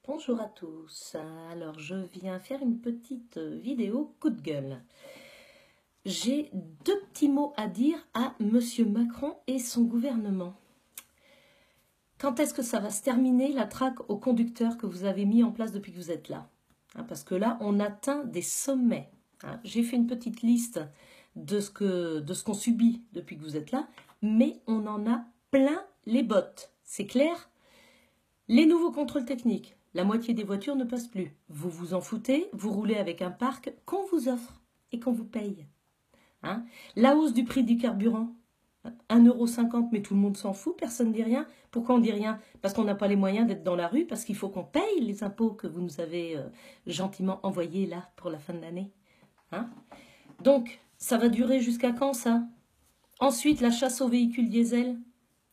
Bonjour à tous. Alors, je viens faire une petite vidéo coup de gueule. J'ai deux petits mots à dire à Monsieur Macron et son gouvernement. Quand est-ce que ça va se terminer, la traque aux conducteurs que vous avez mis en place depuis que vous êtes là? Parce que là, on atteint des sommets. J'ai fait une petite liste de ce qu'on subit depuis que vous êtes là, mais on en a plein les bottes. C'est clair? Les nouveaux contrôles techniques. La moitié des voitures ne passent plus. Vous vous en foutez, vous roulez avec un parc qu'on vous offre et qu'on vous paye. La hausse du prix du carburant, 1,50 €, mais tout le monde s'en fout, personne ne dit rien. Pourquoi on ne dit rien? Parce qu'on n'a pas les moyens d'être dans la rue, parce qu'il faut qu'on paye les impôts que vous nous avez gentiment envoyés là pour la fin de l'année. Donc, ça va durer jusqu'à quand ça? Ensuite, la chasse aux véhicules diesel.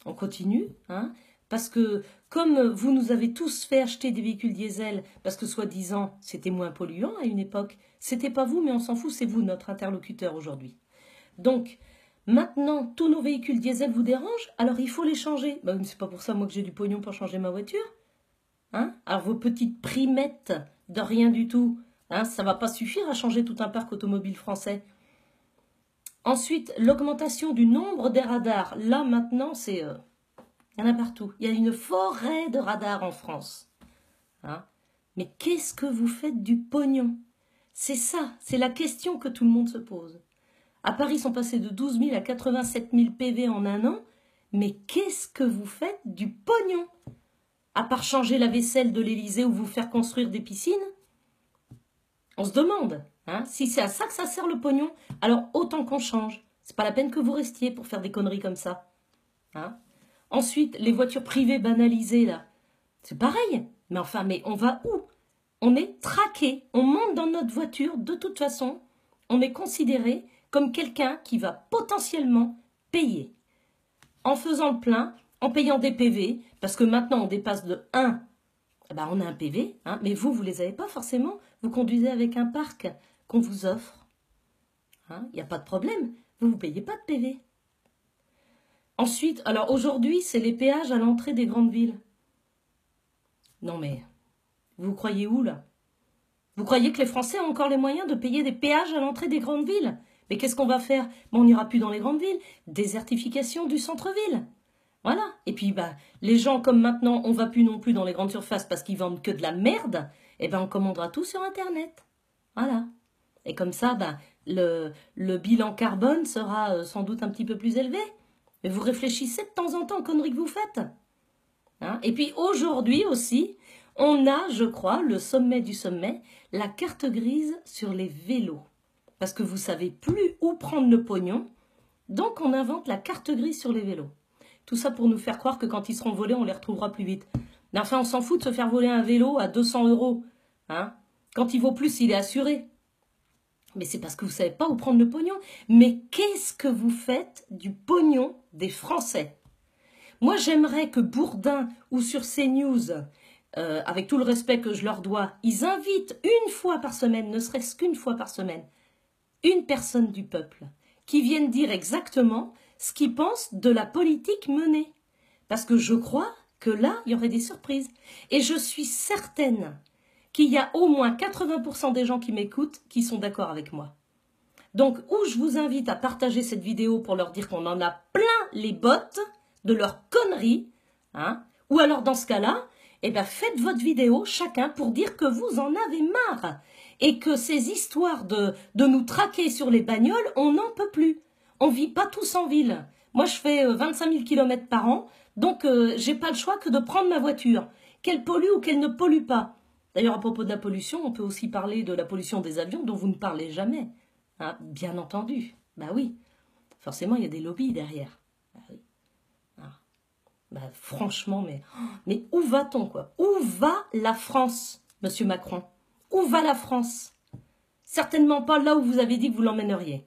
On continue, parce que comme vous nous avez tous fait acheter des véhicules diesel, parce que soi-disant c'était moins polluant à une époque, c'était pas vous, mais on s'en fout, c'est vous notre interlocuteur aujourd'hui. Donc, maintenant, tous nos véhicules diesel vous dérangent, alors il faut les changer. Ben, c'est pas pour ça, moi, que j'ai du pognon pour changer ma voiture. Alors, vos petites primettes de rien du tout, ça va pas suffire à changer tout un parc automobile français. Ensuite, l'augmentation du nombre des radars. Là, maintenant, c'est... il y en a partout. Il y a une forêt de radars en France. Mais qu'est-ce que vous faites du pognon? C'est ça, c'est la question que tout le monde se pose. À Paris, ils sont passés de 12 000 à 87 000 PV en un an. Mais qu'est-ce que vous faites du pognon? À part changer la vaisselle de l'Élysée ou vous faire construire des piscines? On se demande, si c'est à ça que ça sert le pognon, alors autant qu'on change. C'est pas la peine que vous restiez pour faire des conneries comme ça. Ensuite, les voitures privées banalisées, là, c'est pareil. Mais enfin, mais on va où? On est traqué. On monte dans notre voiture, de toute façon, on est considéré comme quelqu'un qui va potentiellement payer. En faisant le plein, en payant des PV, parce que maintenant on dépasse de 1, on a un PV, mais vous ne les avez pas forcément. Vous conduisez avec un parc qu'on vous offre. Il n'y a pas de problème. Vous ne payez pas de PV. Ensuite, alors aujourd'hui, c'est les péages à l'entrée des grandes villes. Non mais, vous croyez où là? Vous croyez que les Français ont encore les moyens de payer des péages à l'entrée des grandes villes? Mais qu'est-ce qu'on va faire? On n'ira plus dans les grandes villes. Désertification du centre-ville. Voilà. Et puis, les gens, comme maintenant, on ne va plus non plus dans les grandes surfaces parce qu'ils vendent que de la merde, on commandera tout sur Internet. Voilà. Et comme ça, le bilan carbone sera sans doute un petit peu plus élevé. Mais vous réfléchissez de temps en temps aux conneries que vous faites. Et puis aujourd'hui aussi, on a, je crois, le sommet du sommet, la carte grise sur les vélos. Parce que vous ne savez plus où prendre le pognon, donc on invente la carte grise sur les vélos. Tout ça pour nous faire croire que quand ils seront volés, on les retrouvera plus vite. Mais enfin, on s'en fout de se faire voler un vélo à 200 €. Quand il vaut plus, il est assuré. Mais c'est parce que vous ne savez pas où prendre le pognon. Mais qu'est-ce que vous faites du pognon des Français? Moi, j'aimerais que Bourdin ou sur CNews, avec tout le respect que je leur dois, ils invitent une fois par semaine, ne serait-ce qu'une fois par semaine, une personne du peuple qui vienne dire exactement ce qu'ils pensent de la politique menée. Parce que je crois que là, il y aurait des surprises. Et je suis certaine qu'il y a au moins 80% des gens qui m'écoutent qui sont d'accord avec moi. Donc, ou je vous invite à partager cette vidéo pour leur dire qu'on en a plein les bottes de leurs conneries, ou alors dans ce cas-là, faites votre vidéo chacun pour dire que vous en avez marre et que ces histoires de nous traquer sur les bagnoles, on n'en peut plus. On vit pas tous en ville. Moi, je fais 25 000 km par an, donc j'ai pas le choix que de prendre ma voiture, qu'elle pollue ou qu'elle ne pollue pas. D'ailleurs, à propos de la pollution, on peut aussi parler de la pollution des avions dont vous ne parlez jamais. Bien entendu. Oui. Forcément, il y a des lobbies derrière. Oui. Franchement, mais où va-t-on, quoi? Où va la France, Monsieur Macron? Où va la France? Certainement pas là où vous avez dit que vous l'emmèneriez.